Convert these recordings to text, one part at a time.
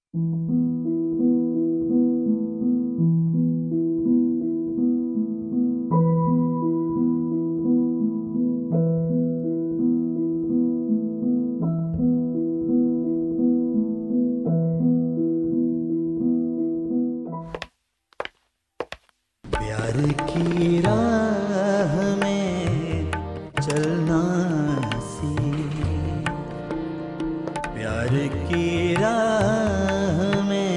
प्यार की राह में चलना सी, प्यार की राह में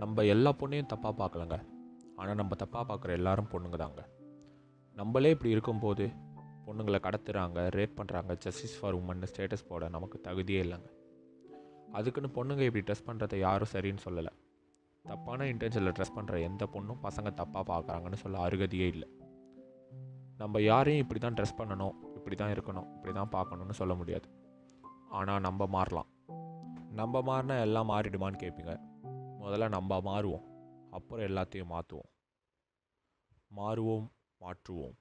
நம்ம எல்லா பொண்ணையும் தப்பாக பார்க்கலங்க. ஆனால் நம்ம தப்பாக பார்க்குற எல்லாரும் பொண்ணுங்க தாங்க. நம்மளே இப்படி இருக்கும்போது பொண்ணுங்களை கடத்துறாங்க, ரேப் பண்ணுறாங்க, ஜஸ்டிஸ் ஃபார் உமன் ஸ்டேட்டஸ் போட நமக்கு தகுதியே இல்லைங்க. அதுக்குன்னு பொண்ணுங்க இப்படி ட்ரெஸ் பண்ணுறதை யாரும் சரின்னு சொல்லலை. தப்பான இன்டென்ஷனில் ட்ரெஸ் பண்ணுற எந்த பொண்ணும் பசங்க தப்பாக பார்க்குறாங்கன்னு சொல்ல அருகதையே இல்லை. நம்ம யாரையும் இப்படி தான் ட்ரெஸ் பண்ணணும், இப்படி தான் இருக்கணும், இப்படி தான் பார்க்கணுன்னு சொல்ல முடியாது. ஆனால் நம்ம மாறலாம். நம்ம மாறினா எல்லாம் மாறிடுமான்னு கேட்பீங்க. முதல்ல நம்ம மாறுவோம், அப்புறம் எல்லாத்தையும் மாற்றுவோம். மாறுவோம், மாற்றுவோம்.